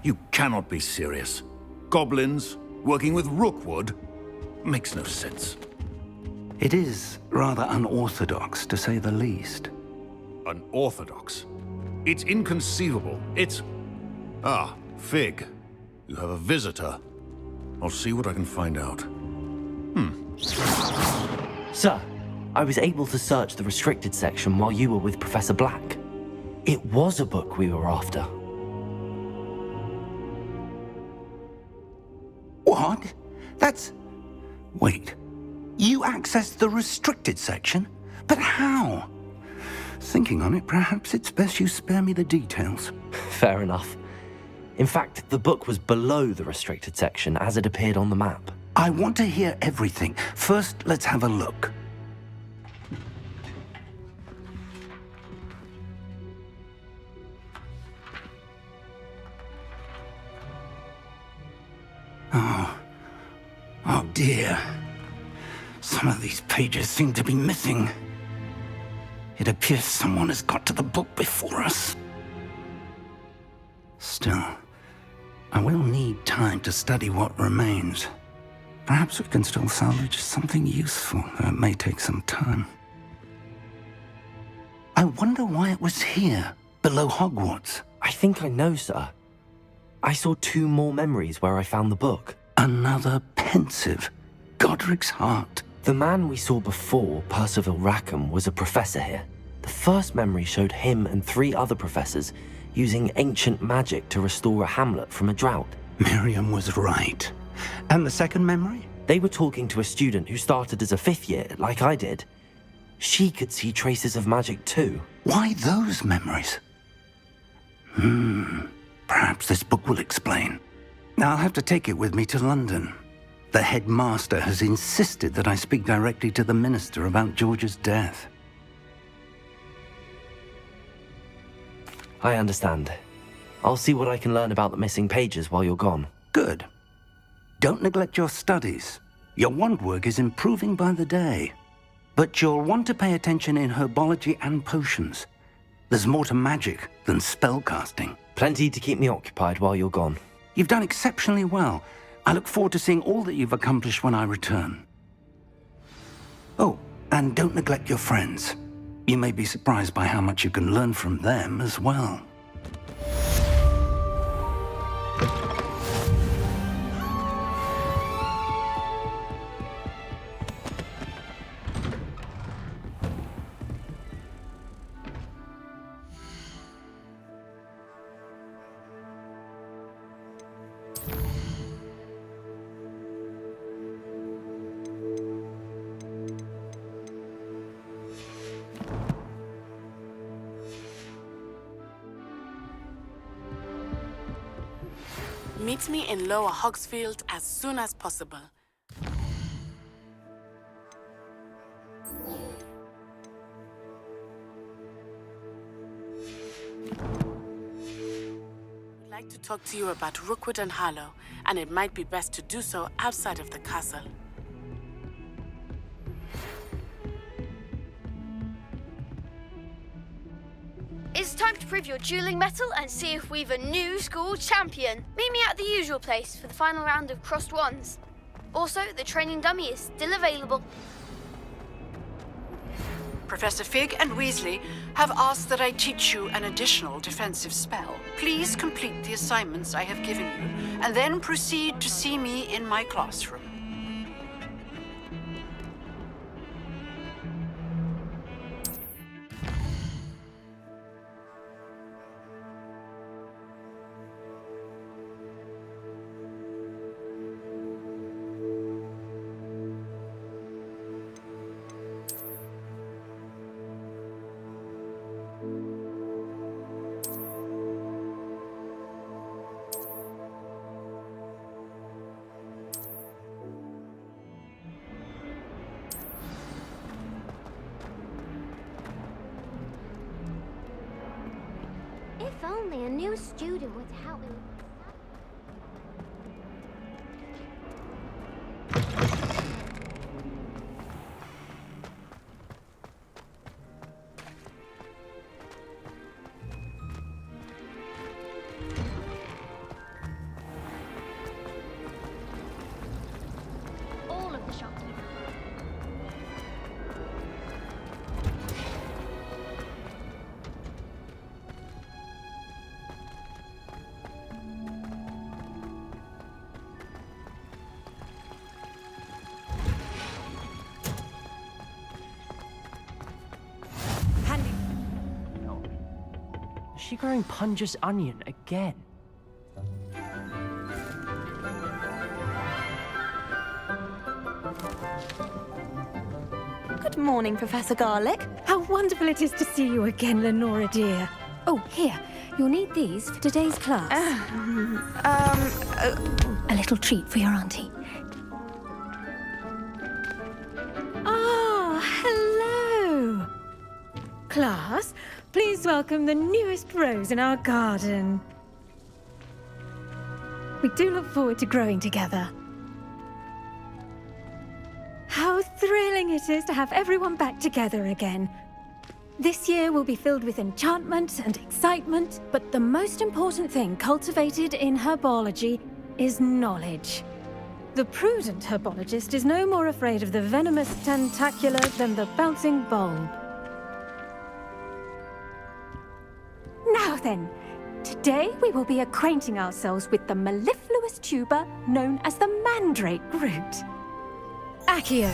You cannot be serious. Goblins working with Rookwood? Makes no sense. It is rather unorthodox, to say the least. Unorthodox? It's inconceivable. It's... Ah, Fig. You have a visitor. I'll see what I can find out. Sir, I was able to search the restricted section while you were with Professor Black. It was a book we were after. What? That's... Wait. You accessed the restricted section? But how? Thinking on it, perhaps it's best you spare me the details. Fair enough. In fact, the book was below the restricted section as it appeared on the map. I want to hear everything. First, let's have a look. Oh dear. Some of these pages seem to be missing. It appears someone has got to the book before us. Still, I will need time to study what remains. Perhaps we can still salvage something useful, though it may take some time. I wonder why it was here, below Hogwarts. I think I know, sir. I saw 2 more memories where I found the book. Another pensive. Godric's heart. The man we saw before, Percival Rackham, was a professor here. The first memory showed him and 3 other professors using ancient magic to restore a hamlet from a drought. Miriam was right. And the second memory? They were talking to a student who started as a 5th year, like I did. She could see traces of magic too. Why those memories? Perhaps this book will explain. I'll have to take it with me to London. The headmaster has insisted that I speak directly to the minister about George's death. I understand. I'll see what I can learn about the missing pages while you're gone. Good. Don't neglect your studies. Your wand work is improving by the day. But you'll want to pay attention in herbology and potions. There's more to magic than spellcasting. Plenty to keep me occupied while you're gone. You've done exceptionally well. I look forward to seeing all that you've accomplished when I return. Oh, and don't neglect your friends. You may be surprised by how much you can learn from them as well. Meet me in Lower Hogsfield as soon as possible. I'd like to talk to you about Rookwood and Harlow, and it might be best to do so outside of the castle. It's time to prove your dueling mettle and see if we've a new school champion. Meet me at the usual place for the final round of crossed wands. Also, the training dummy is still available. Professor Fig and Weasley have asked that I teach you an additional defensive spell. Please complete the assignments I have given you, and then proceed to see me in my classroom. If only a new student would help me. she growing Punja's onion again? Good morning, Professor Garlick. How wonderful it is to see you again, Lenora dear. Oh, here. You'll need these for today's class. A little treat for your auntie. Ah, hello. Class, please welcome the newest rose in our garden. We do look forward to growing together. How thrilling it is to have everyone back together again. This year will be filled with enchantment and excitement, but the most important thing cultivated in herbology is knowledge. The prudent herbologist is no more afraid of the venomous tentacular than the bouncing bulb. Now then, today we will be acquainting ourselves with the mellifluous tuber known as the mandrake root. Accio.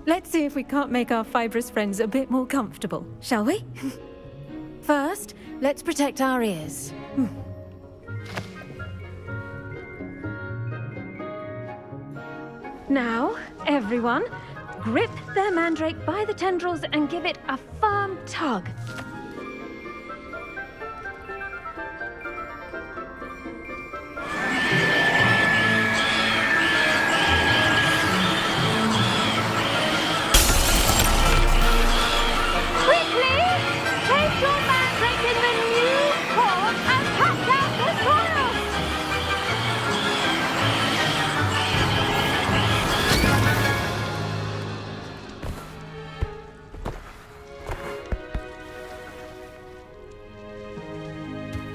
Let's see if we can't make our fibrous friends a bit more comfortable, shall we? First, let's protect our ears. Now, everyone, grip their mandrake by the tendrils and give it a firm tug.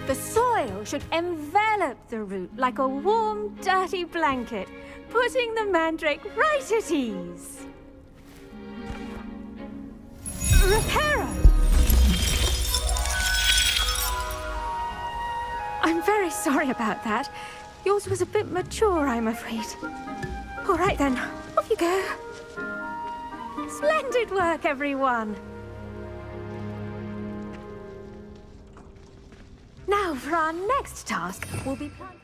The soil should envelop the root like a warm, dirty blanket, putting the mandrake right at ease. Reparo! I'm very sorry about that. Yours was a bit mature, I'm afraid. All right then, off you go. Splendid work, everyone. Now, for our next task, we'll be planting...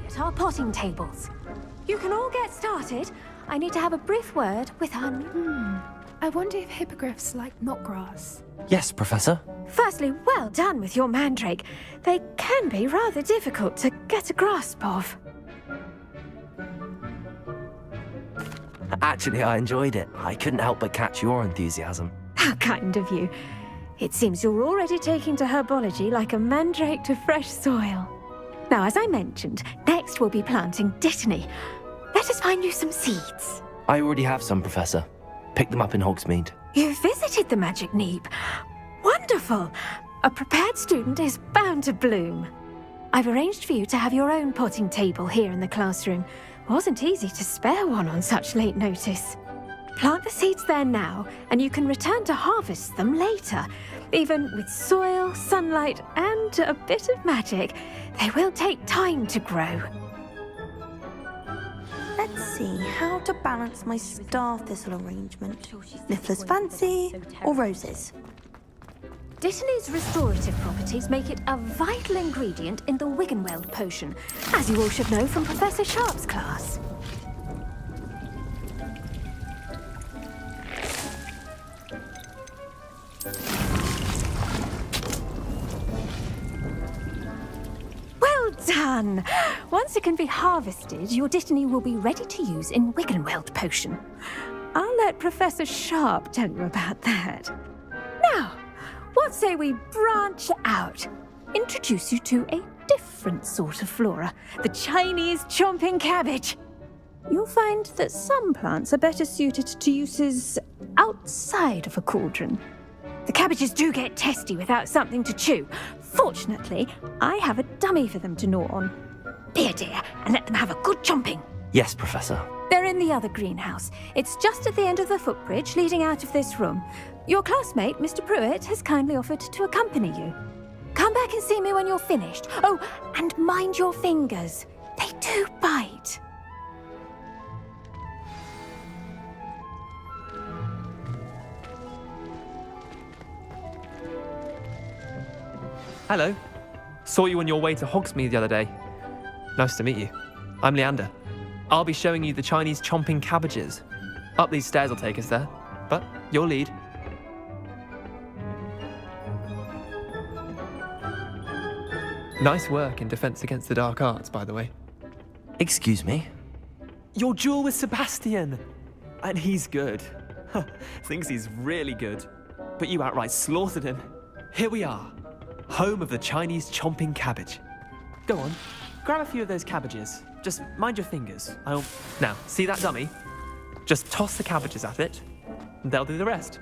at our potting tables. You can all get started. I need to have a brief word with our... I wonder if hippogriffs like knotgrass. Yes, Professor. Firstly, well done with your mandrake. They can be rather difficult to get a grasp of. Actually, I enjoyed it. I couldn't help but catch your enthusiasm. How kind of you. It seems you're already taking to herbology like a mandrake to fresh soil. Now, as I mentioned, next we'll be planting dittany. Let us find you some seeds. I already have some, Professor. Picked them up in Hogsmeade. You visited the Magic Neep. Wonderful! A prepared student is bound to bloom. I've arranged for you to have your own potting table here in the classroom. Wasn't easy to spare one on such late notice. Plant the seeds there now, and you can return to harvest them later. Even with soil, sunlight, and a bit of magic, they will take time to grow. Let's see how to balance my star thistle arrangement. Niffler's fancy or roses? Dittany's restorative properties make it a vital ingredient in the Wiggenweld potion, as you all should know from Professor Sharp's class. Well done! Once it can be harvested, your Dittany will be ready to use in Wiggenweld potion. I'll let Professor Sharp tell you about that. Now, what say we branch out? Introduce you to a different sort of flora, the Chinese chomping cabbage. you'll find that some plants are better suited to uses outside of a cauldron. The cabbages do get testy without something to chew. Fortunately, I have a dummy for them to gnaw on. Here, dear, and let them have a good chomping. Yes, Professor. They're in the other greenhouse. It's just at the end of the footbridge leading out of this room. Your classmate, Mr. Pruitt, has kindly offered to accompany you. Come back and see me when you're finished. Oh, and mind your fingers. They do bite. Hello. Saw you on your way to Hogsmeade the other day. Nice to meet you. I'm Leander. I'll be showing you the Chinese chomping cabbages. Up these stairs will take us there, but your lead. Nice work in Defense Against the Dark Arts, by the way. Excuse me? Your duel with Sebastian! And he's good. Thinks he's really good. But you outright slaughtered him. Here we are. Home of the Chinese chomping cabbage. Go on, grab a few of those cabbages. Just mind your fingers. Now, see that dummy? Just toss the cabbages at it, and they'll do the rest.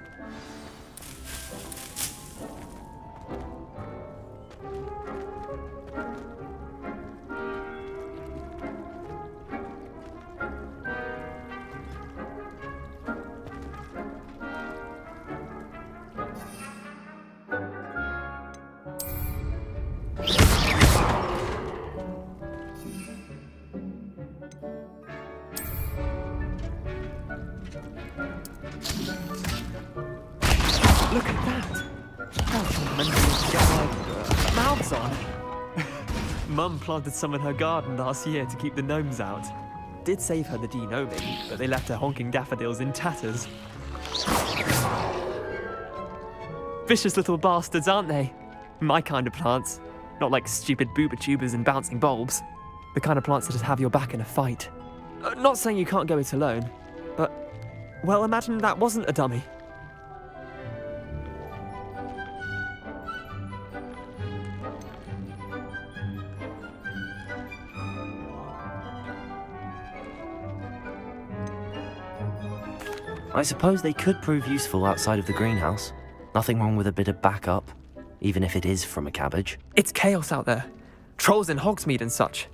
Look at that! Oh, get my mouths on. Mum planted some in her garden last year to keep the gnomes out. Did save her the de-gnoming, but they left her honking daffodils in tatters. Vicious little bastards, aren't they? My kind of plants. Not like stupid booba tubers and bouncing bulbs. The kind of plants that just have your back in a fight. Not saying you can't go it alone, but, well, imagine that wasn't a dummy. I suppose they could prove useful outside of the greenhouse. Nothing wrong with a bit of backup, even if it is from a cabbage. It's chaos out there. Trolls in Hogsmeade and such.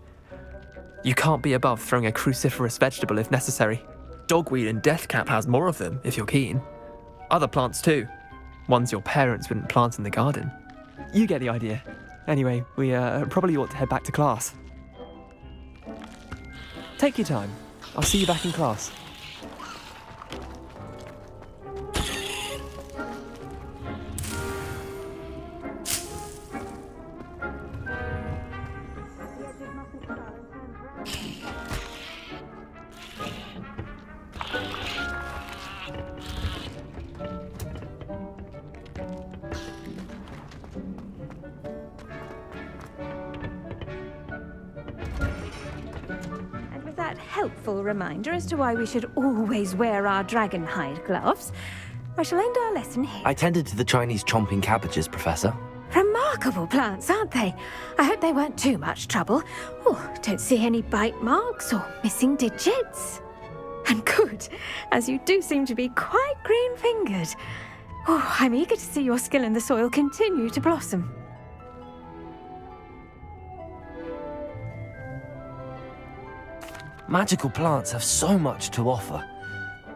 You can't be above throwing a cruciferous vegetable if necessary. Dogweed and deathcap has more of them, if you're keen. Other plants too. Ones your parents wouldn't plant in the garden. You get the idea. Anyway, we probably ought to head back to class. Take your time. I'll see you back in class. Helpful reminder as to why we should always wear our dragon hide gloves. I shall end our lesson here. I tended to the Chinese chomping cabbages, Professor. Remarkable plants, aren't they? I hope they weren't too much trouble. Oh, don't see any bite marks or missing digits. And good, as you do seem to be quite green-fingered. Oh, I'm eager to see your skill in the soil continue to blossom. Magical plants have so much to offer.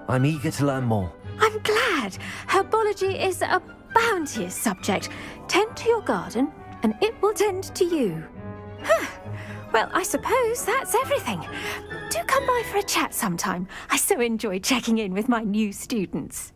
I'm eager to learn more. I'm glad. Herbology is a bounteous subject. Tend to your garden, and it will tend to you. Well, I suppose that's everything. Do come by for a chat sometime. I so enjoy checking in with my new students.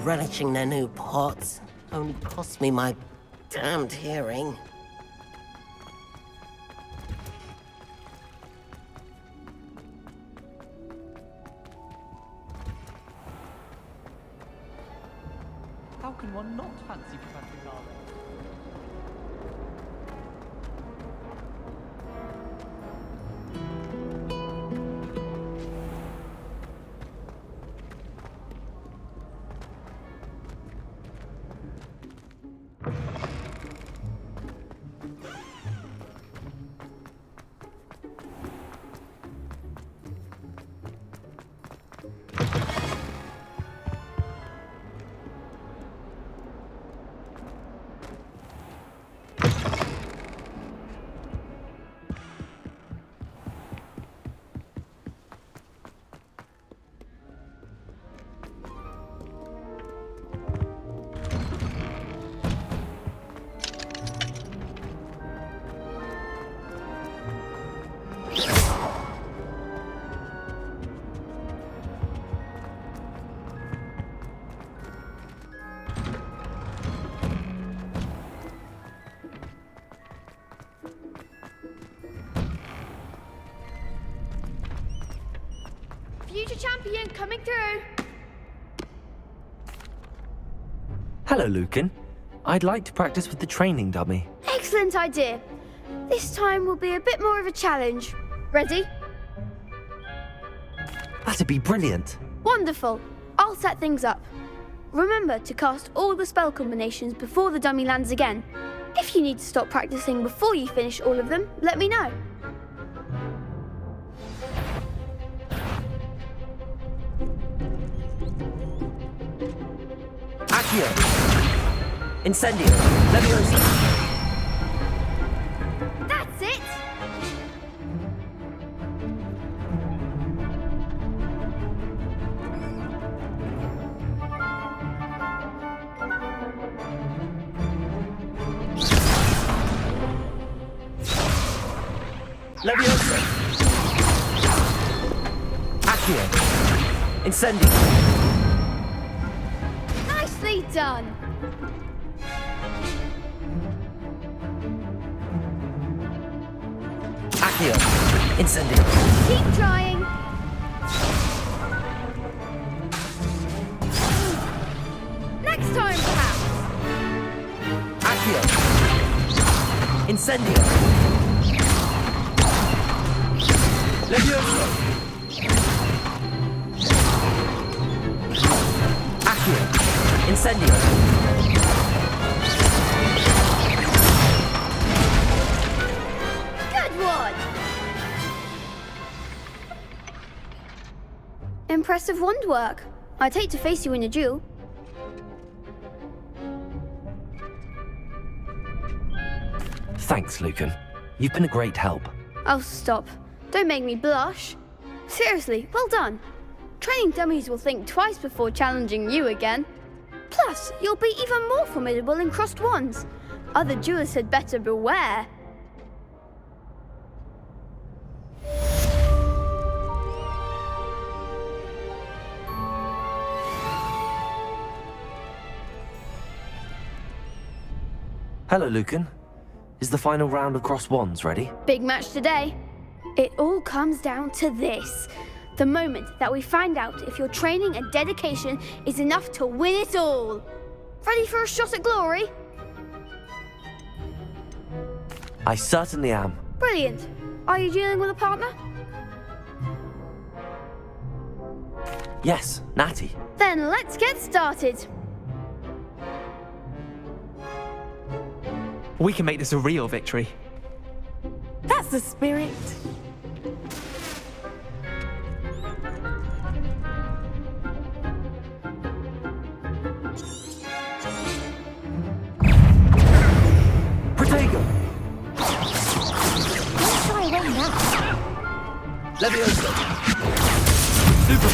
Relishing their new pots. Only cost me my damned hearing. How can one not fancy Professor Garland? Future champion coming through. Hello, Lucan. I'd like to practice with the training dummy. Excellent idea. This time will be a bit more of a challenge. Ready? That'd be brilliant. Wonderful. I'll set things up. Remember to cast all the spell combinations before the dummy lands again. If you need to stop practicing before you finish all of them, let me know. Accio! Incendio! Leviosa! That's it! Leviosa! Accio! Incendio! Nicely done! Accio! Incendio! Keep trying! Next time, perhaps! Accio! Incendio! Leviosa! Accio! Incendio! Good one! Impressive wand work. I'd hate to face you in a duel. Thanks, Lucan. You've been a great help. Oh, stop. Don't make me blush. Seriously, well done. Training dummies will think twice before challenging you again. Plus, you'll be even more formidable in crossed wands. Other duelists had better beware. Hello, Lucan. Is the final round of crossed wands ready? Big match today. It all comes down to this. The moment that we find out if your training and dedication is enough to win it all. Ready for a shot at glory? I certainly am. Brilliant. Are you dealing with a partner? Yes, Natty. Then let's get started. We can make this a real victory. That's the spirit. Protego! Let's try away now. Leviosa! Super!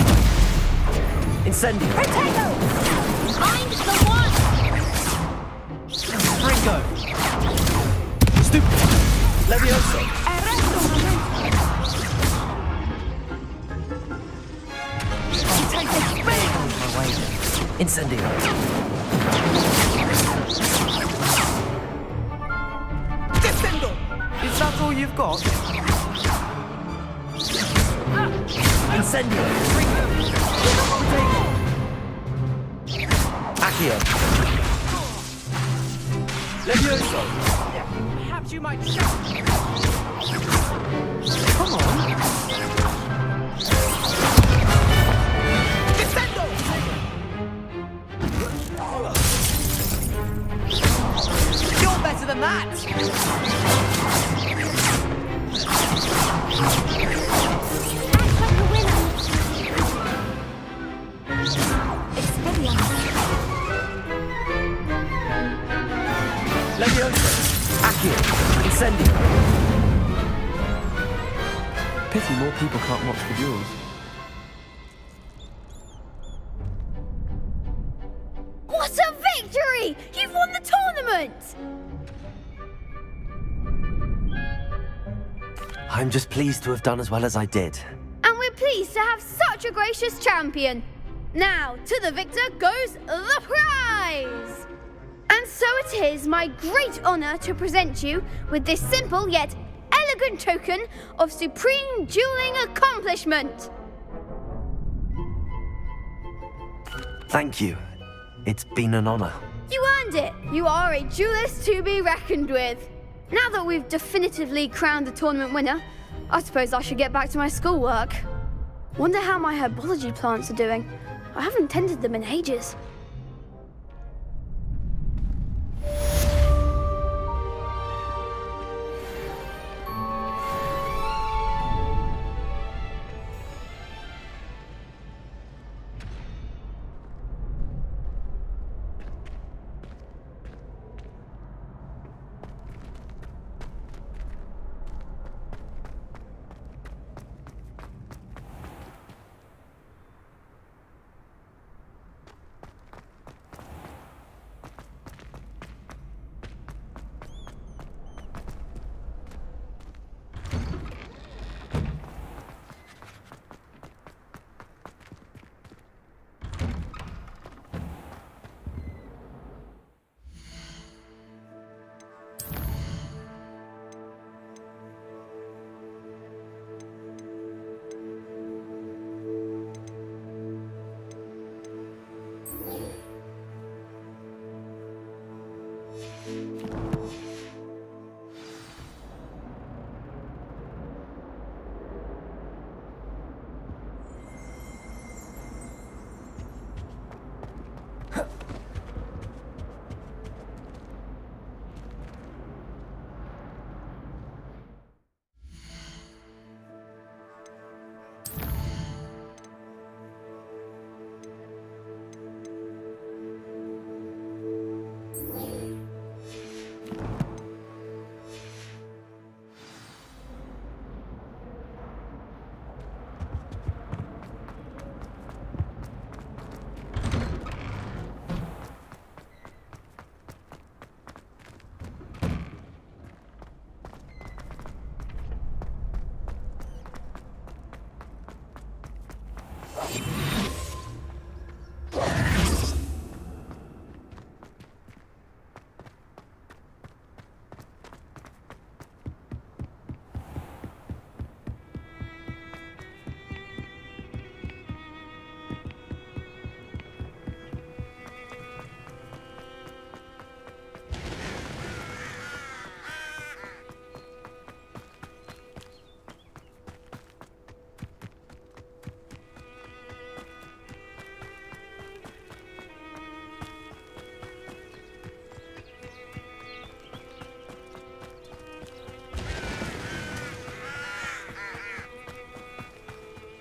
Incendio! Protego! I'm the one! Ringo! Stupid! Leviosa! Take the spin! My way. Incendio! Descendo! Is that all you've got? Incendio! Accio. Levioso! Perhaps you might shout. Come on. Descendo! You're better than that! Act like a winner! Expelliarmus! Levioso! Accio. Incendio. Pity more people can't watch the duels. What a victory! You've won the tournament! I'm just pleased to have done as well as I did. And we're pleased to have such a gracious champion. Now, to the victor goes the prize! And so it is my great honor to present you with this simple yet elegant token of supreme dueling accomplishment. Thank you. It's been an honor. You earned it. You are a duelist to be reckoned with. Now that we've definitively crowned the tournament winner, I suppose I should get back to my schoolwork. Wonder how my herbology plants are doing. I haven't tended them in ages.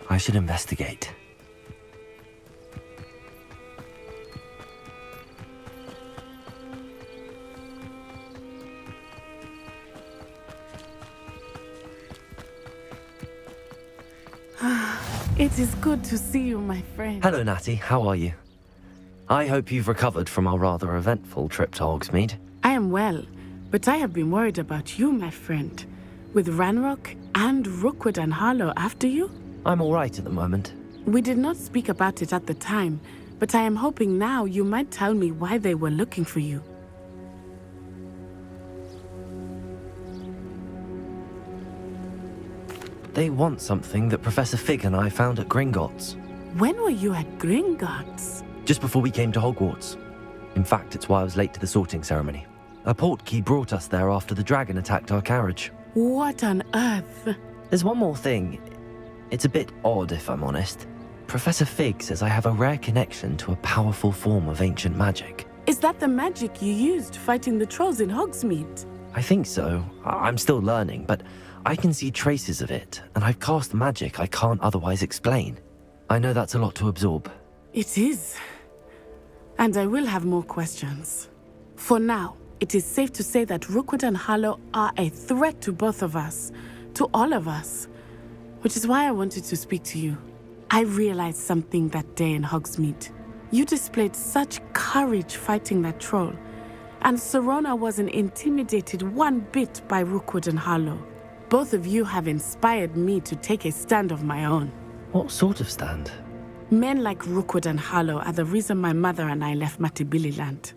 I should investigate. It is good to see you, my friend. Hello, Natty. How are you? I hope you've recovered from our rather eventful trip to Hogsmeade. I am well, but I have been worried about you, my friend. With Ranrock and Rookwood and Harlow after you? I'm all right at the moment. We did not speak about it at the time, but I am hoping now you might tell me why they were looking for you. They want something that Professor Fig and I found at Gringotts. When were you at Gringotts? Just before we came to Hogwarts. In fact, it's why I was late to the sorting ceremony. A portkey brought us there after the dragon attacked our carriage. What on earth? There's one more thing. It's a bit odd, if I'm honest. Professor Fig says I have a rare connection to a powerful form of ancient magic. Is that the magic you used fighting the trolls in Hogsmeade? I think so. I'm still learning, but I can see traces of it, and I've cast magic I can't otherwise explain. I know that's a lot to absorb. It is. And I will have more questions. For now, it is safe to say that Rookwood and Harlow are a threat to both of us, to all of us, which is why I wanted to speak to you. I realized something that day in Hogsmeade. You displayed such courage fighting that troll, and Serona wasn't intimidated one bit by Rookwood and Harlow. Both of you have inspired me to take a stand of my own. What sort of stand? Men like Rookwood and Harlow are the reason my mother and I left Matibili land.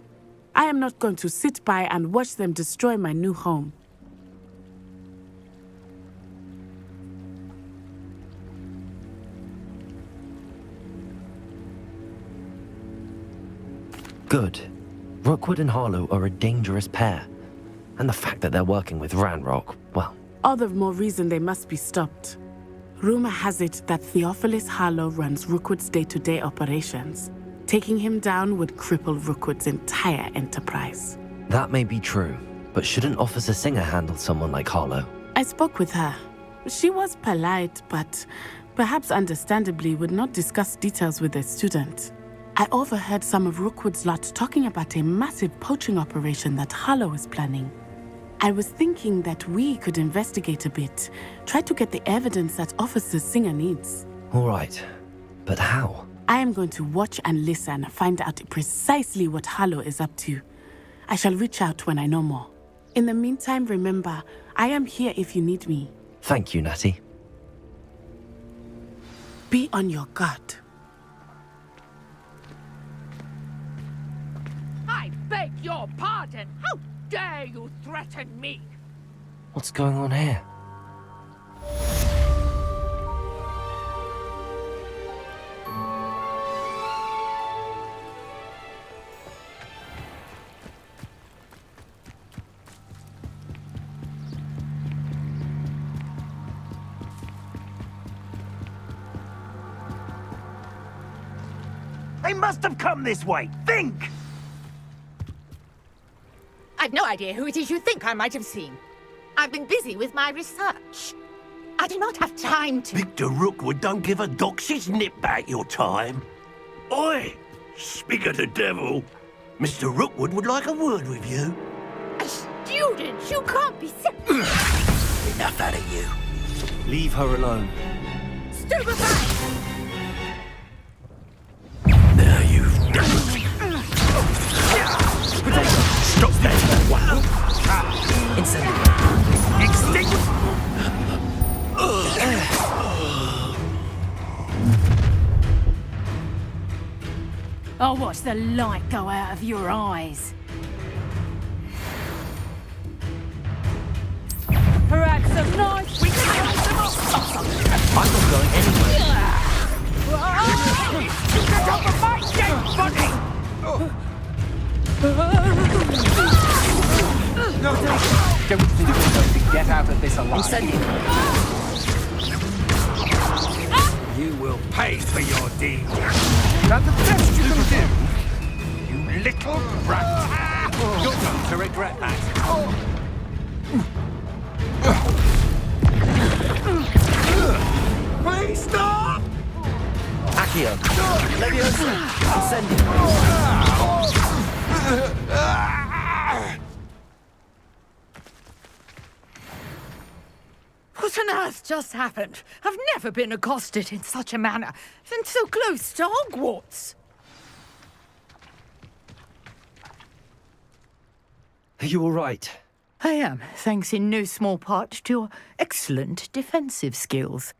I am not going to sit by and watch them destroy my new home. Good. Rookwood and Harlow are a dangerous pair. And the fact that they're working with Ranrock, well... All the more reason they must be stopped. Rumor has it that Theophilus Harlow runs Rookwood's day-to-day operations. Taking him down would cripple Rookwood's entire enterprise. That may be true, but shouldn't Officer Singer handle someone like Harlow? I spoke with her. She was polite, but perhaps understandably would not discuss details with a student. I overheard some of Rookwood's lot talking about a massive poaching operation that Harlow is planning. I was thinking that we could investigate a bit, try to get the evidence that Officer Singer needs. All right, but how? I am going to watch and listen, find out precisely what Harlow is up to. I shall reach out when I know more. In the meantime, remember, I am here if you need me. Thank you, Natty. Be on your guard. I beg your pardon! How dare you threaten me? What's going on here? They must have come this way. Think! I've no idea who it is you think I might have seen. I've been busy with my research. I do not have time to... Victor Rookwood don't give a doxy's nip back your time. Oi! Speak of the devil. Mr. Rookwood would like a word with you. A student? You can't be sick. Enough out of you. Leave her alone. Stupefy! Now you've done it. Stop that! Wow! Incendiary! Extinguish! I'll watch the light go out of your eyes. Perhaps some nice... We can hold them up! I'm not going anywhere. You get off of my dead body! No, don't think you're going to get out of this alive. Incendiary! You will pay for your deed. That's the best you can do, you little brat. You're going to regret that. Please stop! Accio! Leviosa! Incendiary! What on earth just happened? I've never been accosted in such a manner, and so close to Hogwarts. Are you all right? I am, thanks in no small part to your excellent defensive skills.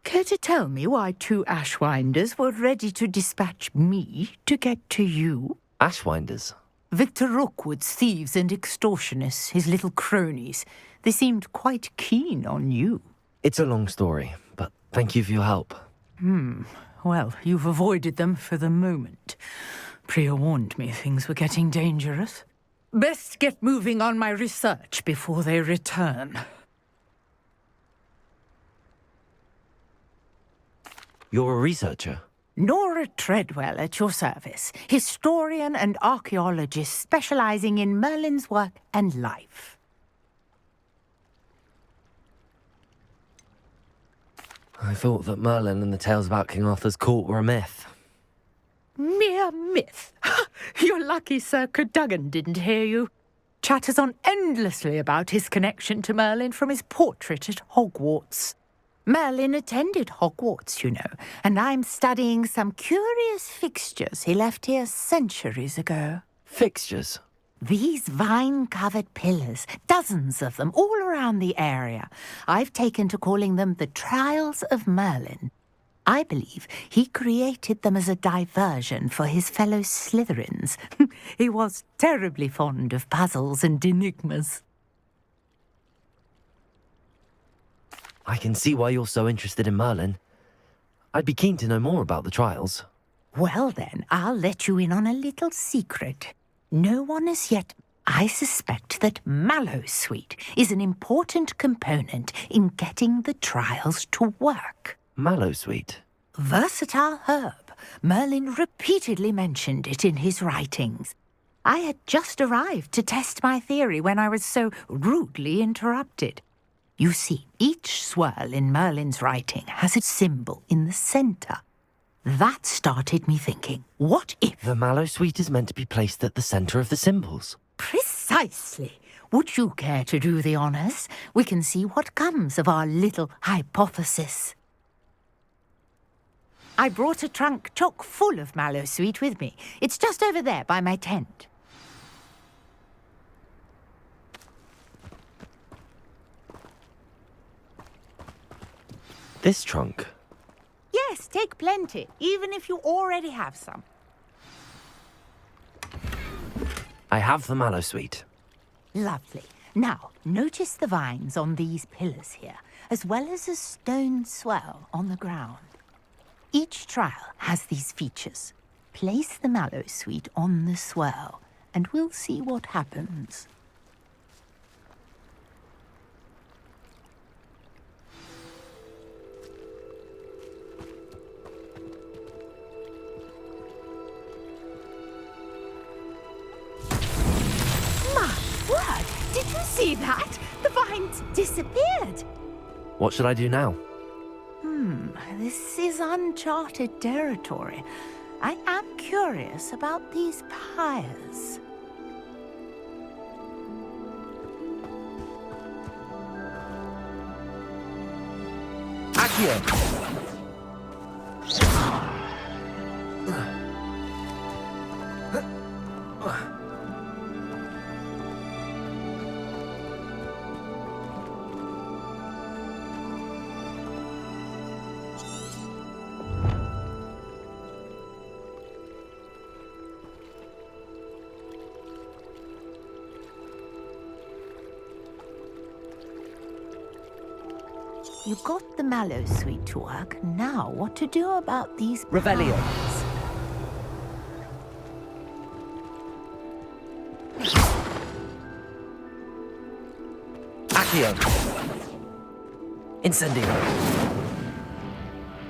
Care to tell me why two Ashwinders were ready to dispatch me to get to you? Ashwinders? Victor Rookwood's thieves and extortionists, his little cronies. They seemed quite keen on you. It's a long story, but thank you for your help. Well, you've avoided them for the moment. Priya warned me things were getting dangerous. Best get moving on my research before they return. You're a researcher? Nora Treadwell at your service, historian and archaeologist specializing in Merlin's work and life. I thought that Merlin and the tales about King Arthur's court were a myth. Mere myth. You're lucky Sir Cadogan didn't hear you. Chatters on endlessly about his connection to Merlin from his portrait at Hogwarts. Merlin attended Hogwarts, you know, and I'm studying some curious fixtures he left here centuries ago. Fixtures? These vine-covered pillars, dozens of them, all around the area. I've taken to calling them the Trials of Merlin. I believe he created them as a diversion for his fellow Slytherins. He was terribly fond of puzzles and enigmas. I can see why you're so interested in Merlin. I'd be keen to know more about the trials. Well then, I'll let you in on a little secret. No one as yet. I suspect that Mallowsweet is an important component in getting the trials to work. Mallowsweet? Versatile herb. Merlin repeatedly mentioned it in his writings. I had just arrived to test my theory when I was so rudely interrupted. You see, each swirl in Merlin's writing has a symbol in the centre. That started me thinking, what if... The Mallowsweet is meant to be placed at the centre of the symbols. Precisely. Would you care to do the honours? We can see what comes of our little hypothesis. I brought a trunk chock full of Mallowsweet with me. It's just over there by my tent. This trunk? Yes, take plenty, even if you already have some. I have the Mallowsweet. Lovely. Now, notice the vines on these pillars here, as well as a stone swell on the ground. Each trial has these features. Place the Mallowsweet on the swell, and we'll see what happens. Did you see that? The vines disappeared. What should I do now? This is uncharted territory. I am curious about these pyres. Accio! You got the Mallowsweet to work. Now, what to do about these Revelio. Accio. Incendio.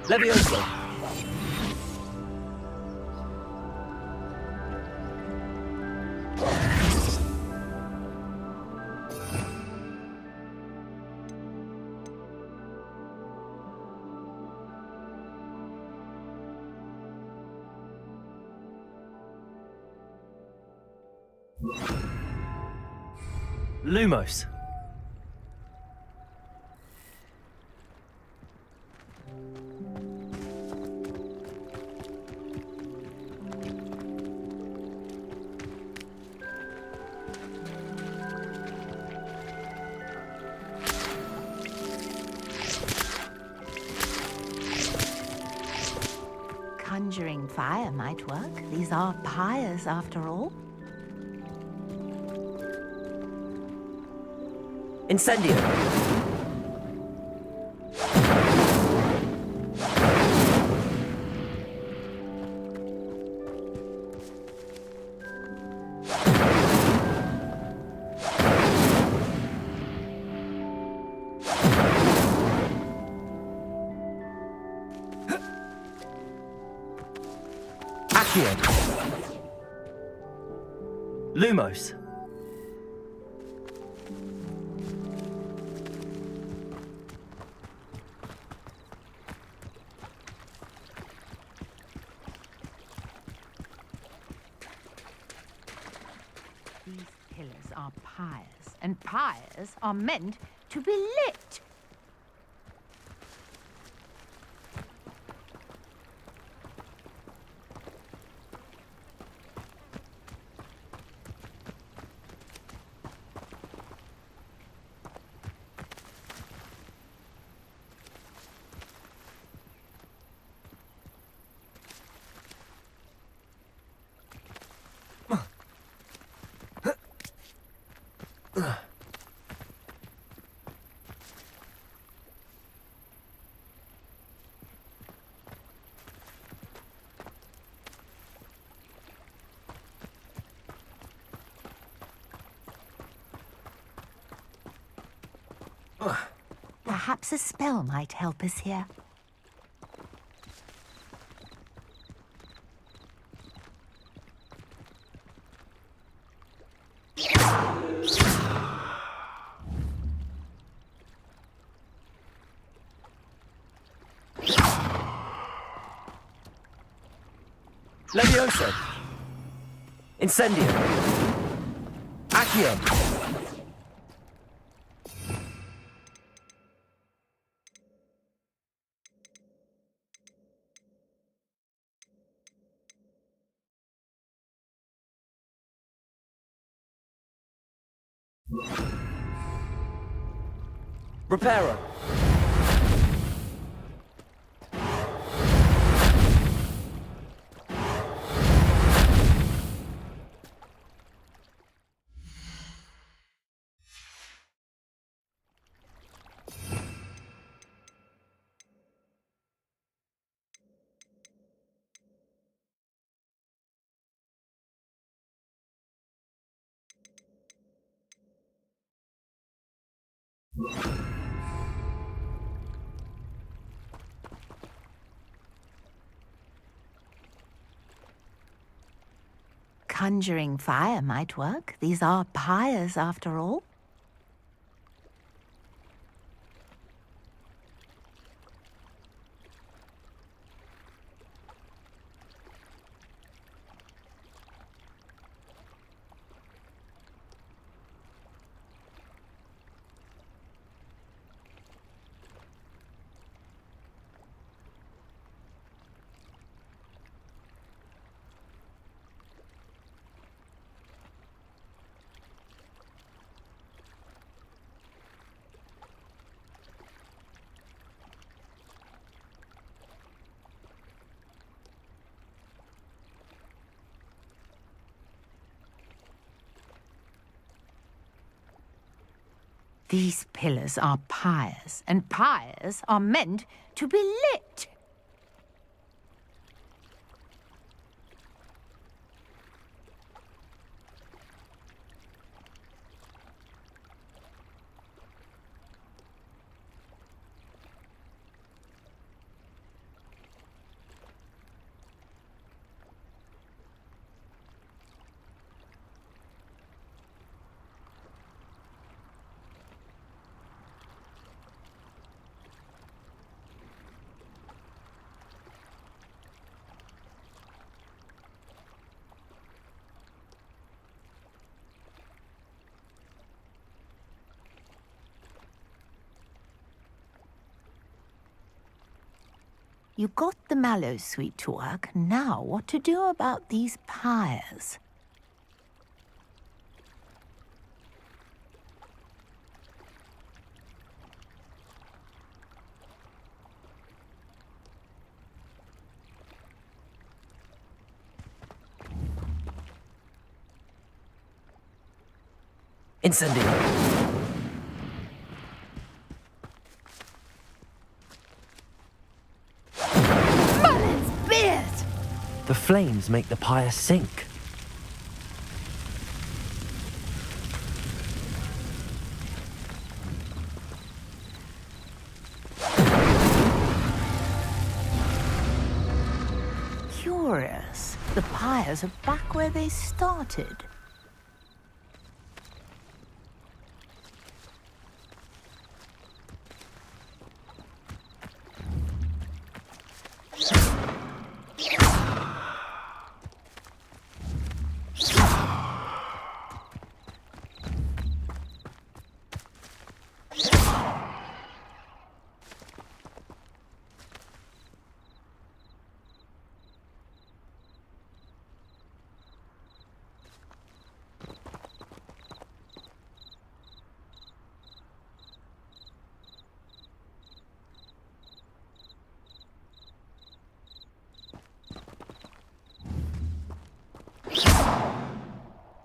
Levioso. Lumos. Conjuring fire might work. These are pyres, after all. Incendio. Accio. Lumos. These pillars are pyres, and pyres are meant to be lit. Perhaps a spell might help us here. Levioso. Incendio. Accio. Reparo. Conjuring fire might work. These are pyres, after all. These pillars are pyres, and pyres are meant to be lit. You got the mallow suite to work. Now what to do about these pyres? Incendio. The flames make the pyre sink. curious. The Pyres are back where they started.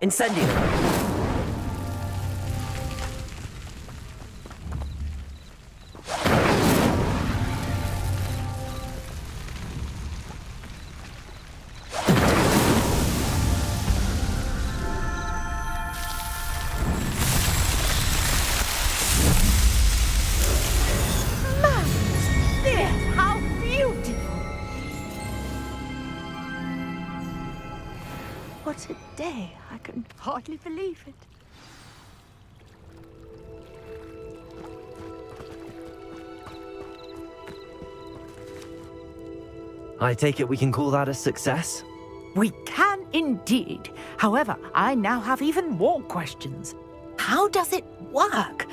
Incendio! How beautiful! What a day. I can hardly believe it. I take it we can call that a success? We can indeed. However, I now have even more questions. How does it work?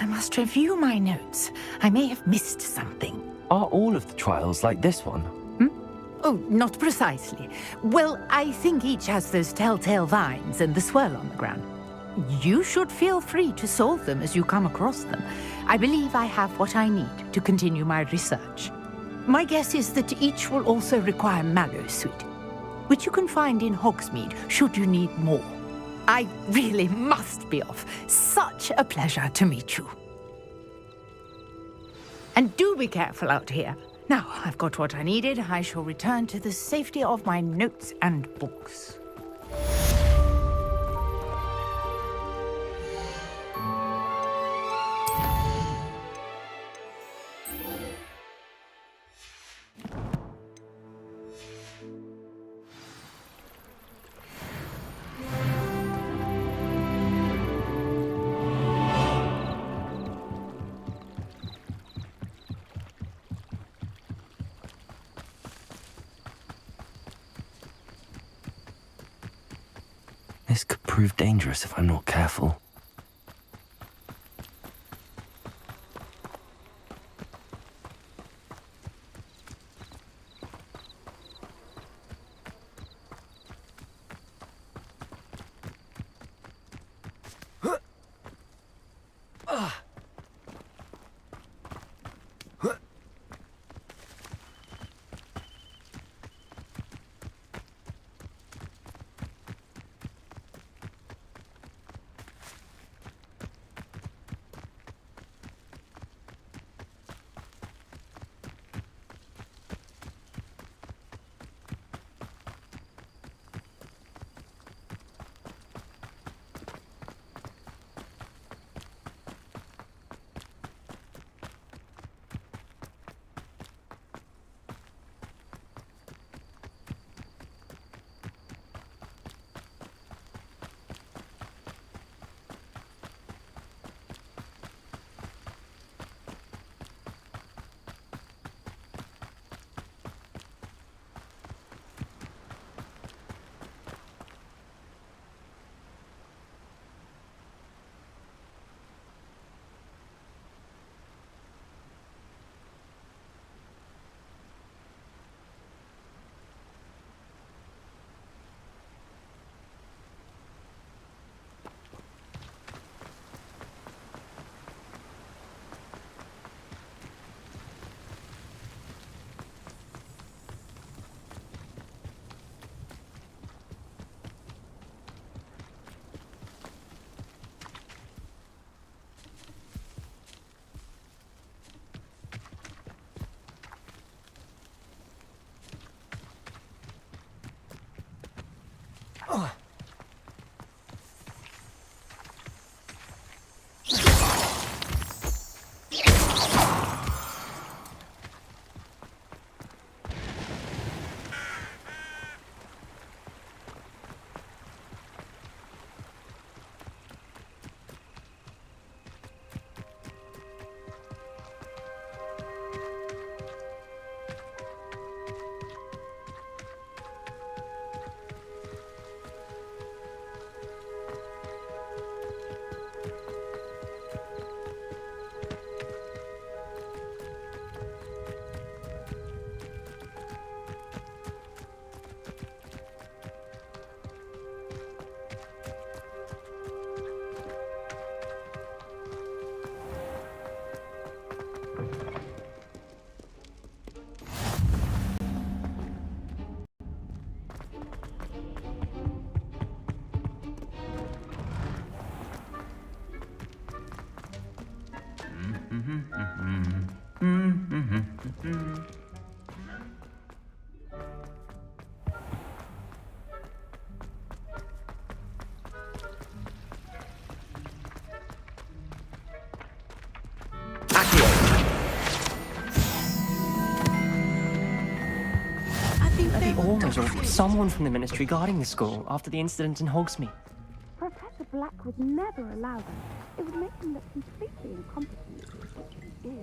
I must review my notes. I may have missed something. Are all of the trials like this one? Oh, not precisely. Well, I think each has those telltale vines and the swirl on the ground. You should feel free to solve them as you come across them. I believe I have what I need to continue my research. My guess is that each will also require mallow sweet, which you can find in Hogsmeade should you need more. I really must be off. Such a pleasure to meet you. And do be careful out here. Now, I've got what I needed. I shall return to the safety of my notes and books. This could prove dangerous if I'm not careful. the Aurors or someone from the Ministry guarding the school after the incident in Hogsmeade. Professor Black would never allow that. It would make him look completely incompetent, which he is.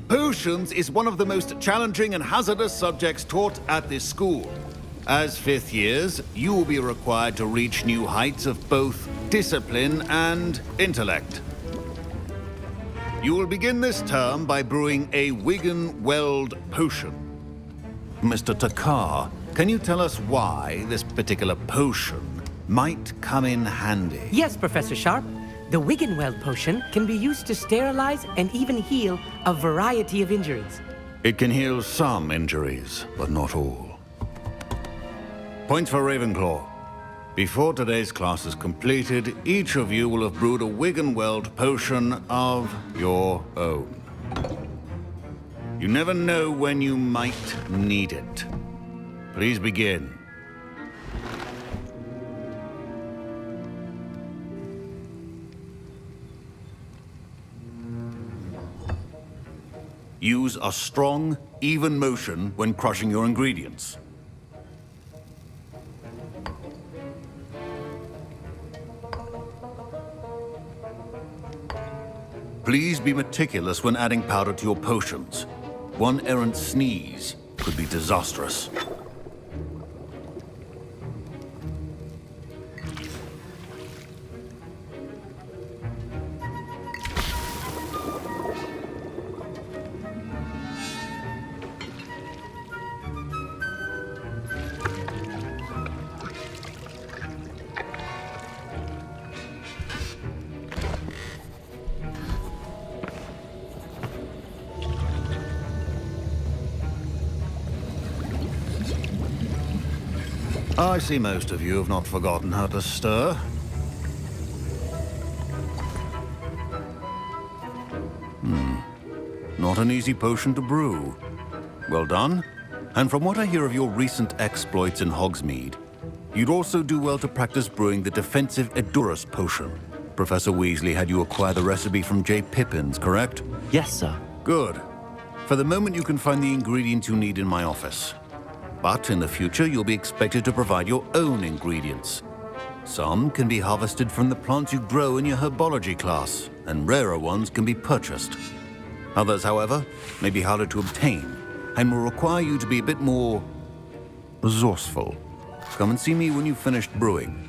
Potions is one of the most challenging and hazardous subjects taught at this school. As fifth years, you will be required to reach new heights of both discipline and intellect. You will begin this term by brewing a Wigan-Weld potion. Mr. Takar, can you tell us why this particular potion might come in handy? Yes, Professor Sharp. The Wigan-Weld potion can be used to sterilize and even heal a variety of injuries. It can heal some injuries, but not all. Points for Ravenclaw. Before today's class is completed, each of you will have brewed a Wigan-Weld potion of your own. You never know when you might need it. Please begin. Use a strong, even motion when crushing your ingredients. Please be meticulous when adding powder to your potions. One errant sneeze could be disastrous. I see most of you have not forgotten how to stir. Not an easy potion to brew. Well done. And from what I hear of your recent exploits in Hogsmeade, you'd also do well to practice brewing the defensive Edurus potion. Professor Weasley had you acquire the recipe from J. Pippin's, correct? Yes, sir. Good. For the moment, you can find the ingredients you need in my office. But in the future, you'll be expected to provide your own ingredients. Some can be harvested from the plants you grow in your herbology class, and rarer ones can be purchased. Others, however, may be harder to obtain, and will require you to be a bit more resourceful. Come and see me when you've finished brewing,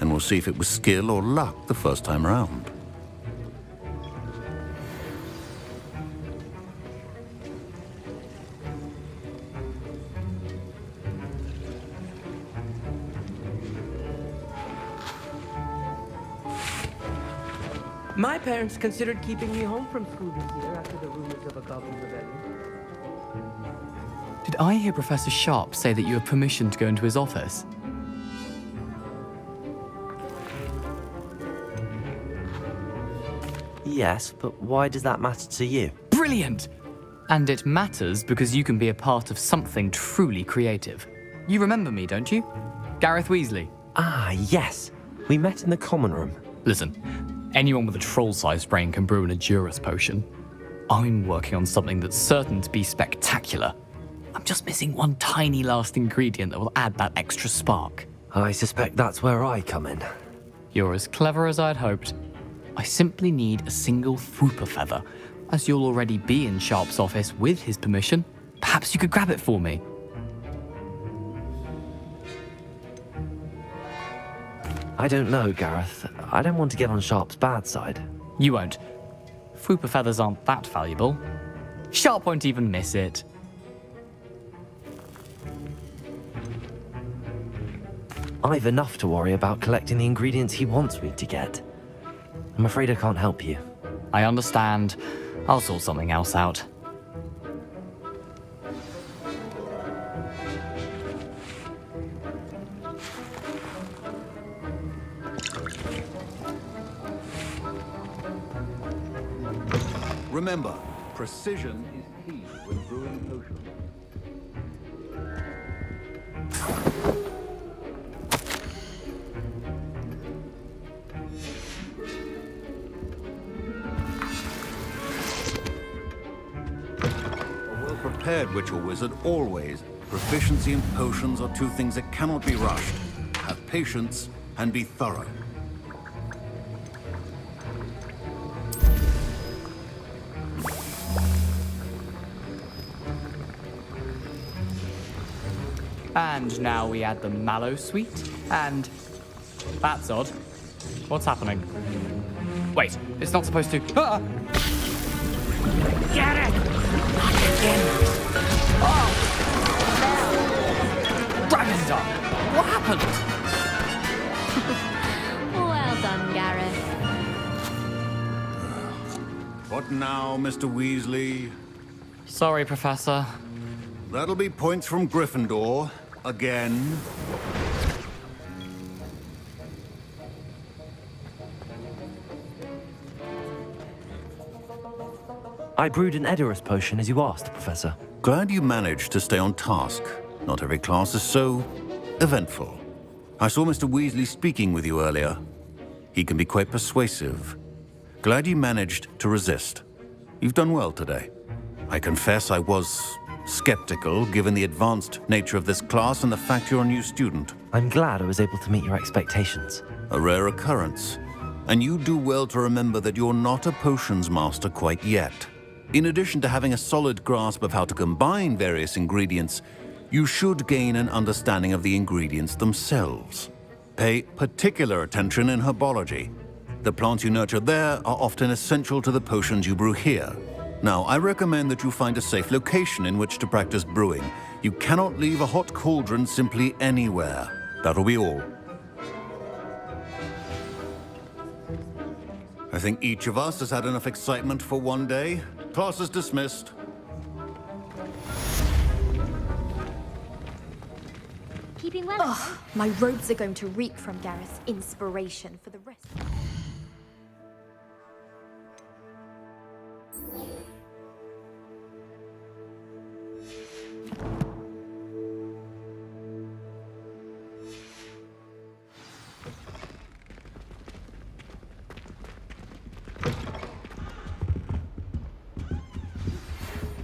and we'll see if it was skill or luck the first time around. My parents considered keeping me home from school this year after the rumors of a goblin rebellion. Did I hear Professor Sharp say that you have permission to go into his office? Yes, but why does that matter to you? Brilliant! And it matters because you can be a part of something truly creative. You remember me, don't you? Gareth Weasley. Ah, yes. We met in the common room. Listen, anyone with a troll-sized brain can brew an Edurus potion. I'm working on something that's certain to be spectacular. I'm just missing one tiny last ingredient that will add that extra spark. I suspect that's where I come in. You're as clever as I'd hoped. I simply need a single Fwooper feather. As you'll already be in Sharp's office with his permission, perhaps you could grab it for me. I don't know, Gareth. I don't want to get on Sharp's bad side. You won't. Fwooper feathers aren't that valuable. Sharp won't even miss it. I've enough to worry about collecting the ingredients he wants me to get. I'm afraid I can't help you. I understand. I'll sort something else out. Remember, precision is key when brewing potions. said, Witch or Wizard, always, proficiency and potions are two things that cannot be rushed. Have patience and be thorough. And now we add the mallow sweet, and... That's odd. What's happening? Wait, it's not supposed to... Ah! Get it! Not again! Oh! Dragon's up! What happened? Well done, Gareth. What now, Mr. Weasley? Sorry, Professor. That'll be points from Gryffindor. Again. I brewed an Edorus potion as you asked, Professor. Glad you managed to stay on task. Not every class is so eventful. I saw Mr. Weasley speaking with you earlier. He can be quite persuasive. Glad you managed to resist. You've done well today. I confess I was skeptical, given the advanced nature of this class and the fact you're a new student. I'm glad I was able to meet your expectations. A rare occurrence. And you do well to remember that you're not a potions master quite yet. In addition to having a solid grasp of how to combine various ingredients, you should gain an understanding of the ingredients themselves. Pay particular attention in herbology. The plants you nurture there are often essential to the potions you brew here. Now, I recommend that you find a safe location in which to practice brewing. You cannot leave a hot cauldron simply anywhere. That'll be all. I think each of us has had enough excitement for one day. Class is dismissed. Keeping well. Ugh, my robes are going to reek from Gareth's inspiration for the rest.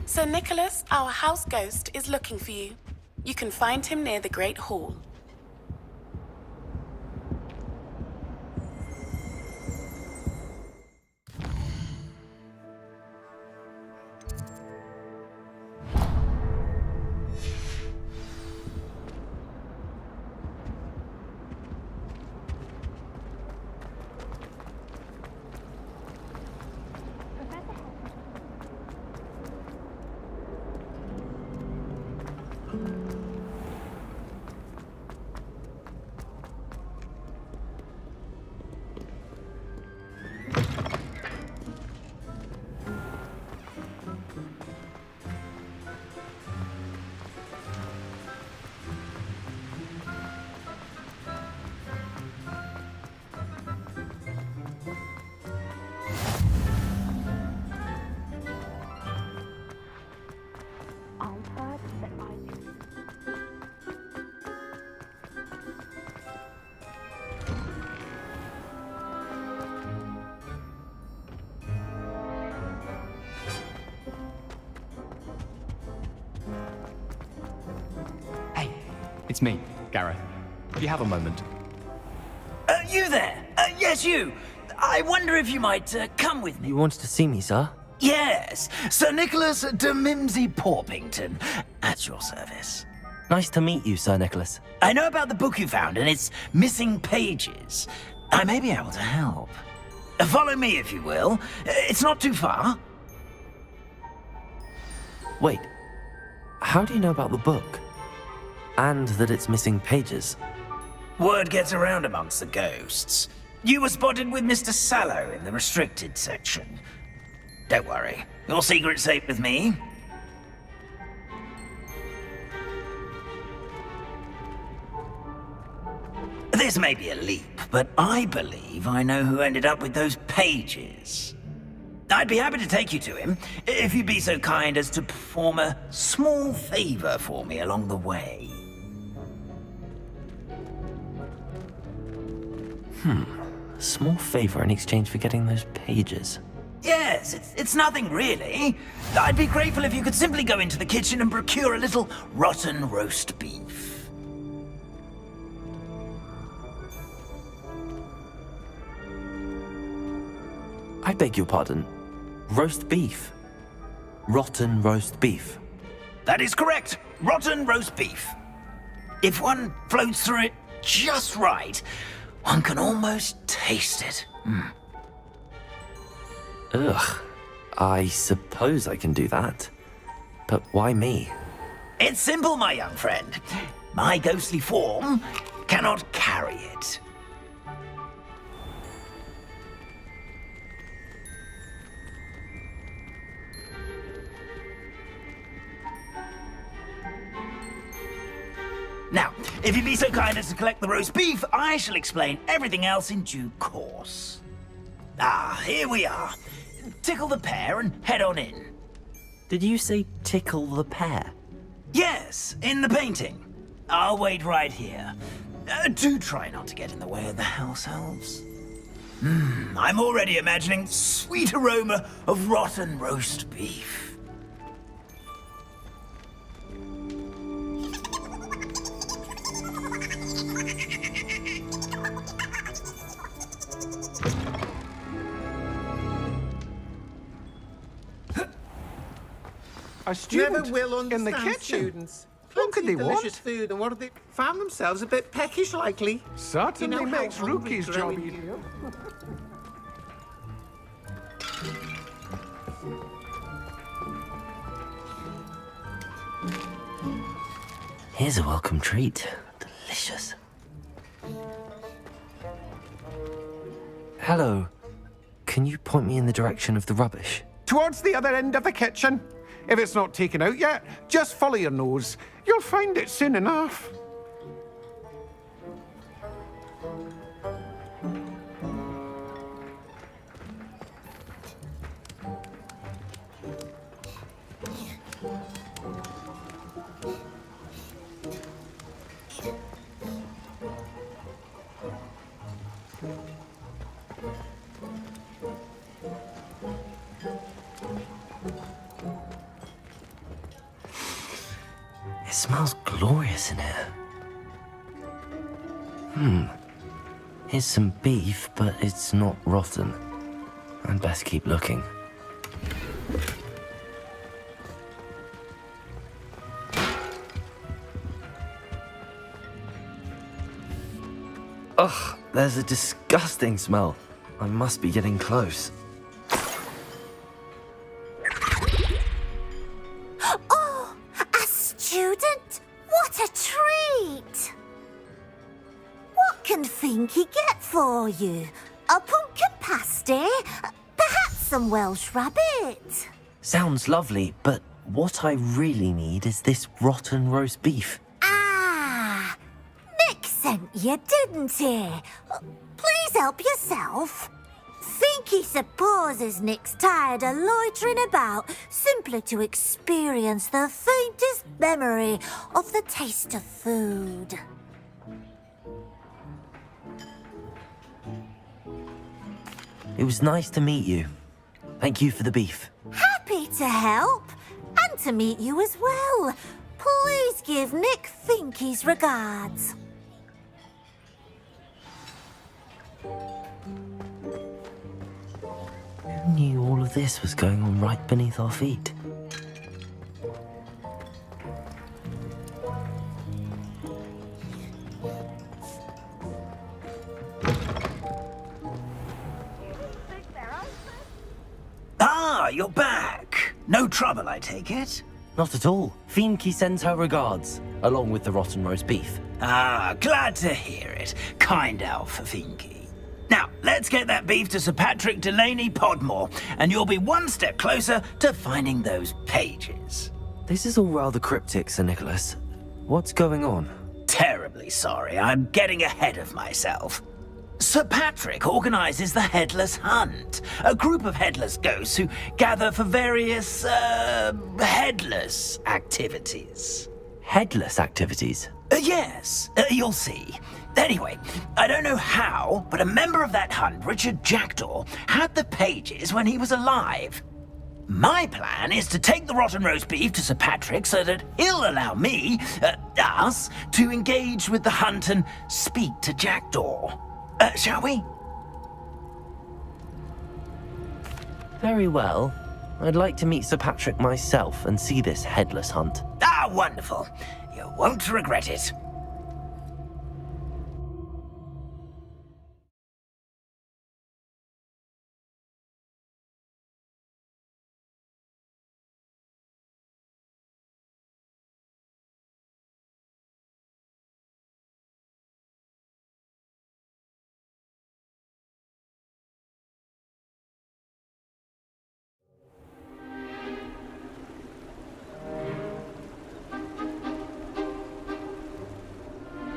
Sir Nicholas, our house ghost, is looking for you. You can find him near the Great Hall. It's me, Gareth. Do you have a moment? You there? Yes, you. I wonder if you might come with me. You wanted to see me, sir? Yes, Sir Nicholas de Mimsy Porpington, at your service. Nice to meet you, Sir Nicholas. I know about the book you found and its missing pages. I may be able to help. Follow me, if you will. It's not too far. Wait, how do you know about the book? And that it's missing pages? Word gets around amongst the ghosts. You were spotted with Mr. Sallow in the restricted section. Don't worry, your secret's safe with me. This may be a leap, but I believe I know who ended up with those pages. I'd be happy to take you to him, if you'd be so kind as to perform a small favor for me along the way. A small favor in exchange for getting those pages. Yes, it's nothing really. I'd be grateful if you could simply go into the kitchen and procure a little rotten roast beef. I beg your pardon. Roast beef. Rotten roast beef. That is correct. Rotten roast beef. If one floats through it just right, one can almost taste it. Ugh. I suppose I can do that. But why me? It's simple, my young friend. My ghostly form cannot carry it. Now, if you'd be so kind as to collect the roast beef, I shall explain everything else in due course. Ah, here we are. Tickle the pear and head on in. Did you say tickle the pear? Yes, in the painting. I'll wait right here. Do try not to get in the way of the house elves. I'm already imagining sweet aroma of rotten roast beef. A student Never will in the understand kitchen. students. What could they Delicious want? food, and what have they found themselves a bit peckish likely? Certainly You know how makes hungry Rookie's job growing easier. Here's a welcome treat. Delicious. Hello. Can you point me in the direction of the rubbish? Towards the other end of the kitchen. If it's not taken out yet, just follow your nose. You'll find it soon enough. It smells glorious in here. Here's some beef, but it's not rotten. I'd best keep looking. Ugh, there's a disgusting smell. I must be getting close. Oh, a student? What a treat! What can Finky get for you? A pumpkin pasty? Perhaps some Welsh rabbit? Sounds lovely, but what I really need is this rotten roast beef. Ah, Nick sent you, didn't he? Please help yourself. Finky supposes Nick's tired of loitering about simply to experience the faintest memory of the taste of food. It was nice to meet you. Thank you for the beef. Happy to help, and to meet you as well. Please give Nick Finky's regards. Who knew all of this was going on right beneath our feet? Ah, you're back. No trouble, I take it? Not at all. Finky sends her regards, along with the rotten roast beef. Ah, glad to hear it. Kind elf for Finky. Now, let's get that beef to Sir Patrick Delaney Podmore, and you'll be one step closer to finding those pages. This is all rather cryptic, Sir Nicholas. What's going on? Terribly sorry, I'm getting ahead of myself. Sir Patrick organizes the Headless Hunt, a group of headless ghosts who gather for various, headless activities. headless activities? Yes, you'll see. Anyway, I don't know how, but a member of that hunt, Richard Jackdaw, had the pages when he was alive. My plan is to take the rotten roast beef to Sir Patrick so that he'll allow me, us, to engage with the hunt and speak to Jackdaw. Shall we? Very well. I'd like to meet Sir Patrick myself and see this headless hunt. Ah, wonderful. You won't regret it.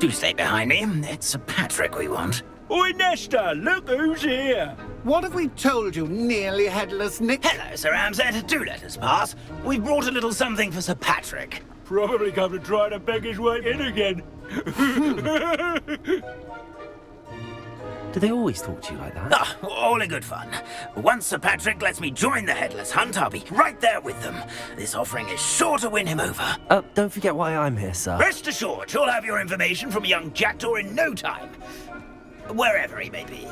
Do stay behind me. It's Sir Patrick we want. Oi, Nesta, look who's here. What have we told you, nearly headless Nick? Hello, Sir Ramsed. Do let us pass. We've brought a little something for Sir Patrick. Probably come to try to beg his way in again. Do they always talk to you like that? Ah, all in good fun. Once Sir Patrick lets me join the headless hunt, I'll be right there with them. This offering is sure to win him over. Don't forget why I'm here, sir. Rest assured, you'll have your information from a young Jackdaw in no time. Wherever he may be.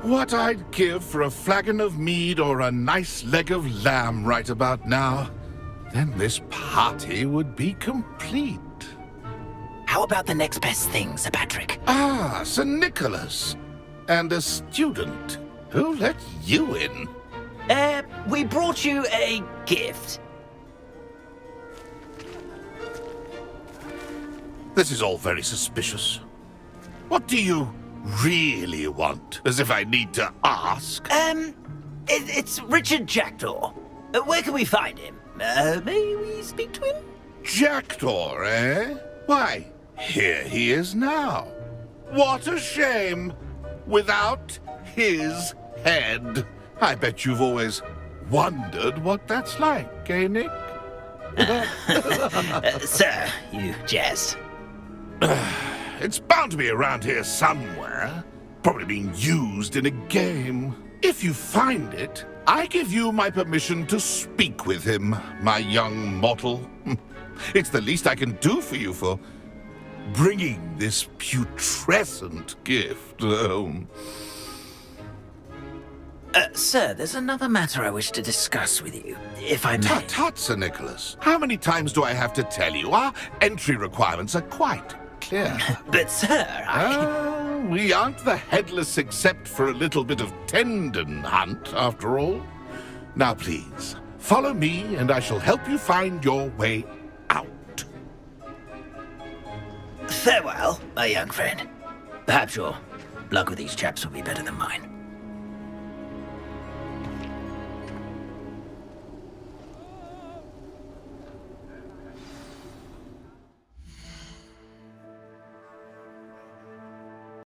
What I'd give for a flagon of mead or a nice leg of lamb right about now. Then this party would be complete. How about the next best thing, Sir Patrick? Ah, Sir Nicholas. And a student. Who let you in? We brought you a gift. This is all very suspicious. What do you really want? As if I need to ask. It's Richard Jackdaw. Where can we find him? May we speak to him? Jackdaw, eh? Why, here he is now. What a shame. Without his head. I bet you've always wondered what that's like, eh, Nick? Sir, you jest. It's bound to be around here somewhere. Probably being used in a game. If you find it, I give you my permission to speak with him, my young mortal. It's the least I can do for you for bringing this putrescent gift home. Sir, there's another matter I wish to discuss with you, if I may. Tut, tut, Sir Nicholas. How many times do I have to tell you? Our entry requirements are quite clear. But, sir, we aren't the headless except for a little bit of tendon hunt, after all. Now, please, follow me, and I shall help you find your way out. Farewell, my young friend. Perhaps your luck with these chaps will be better than mine.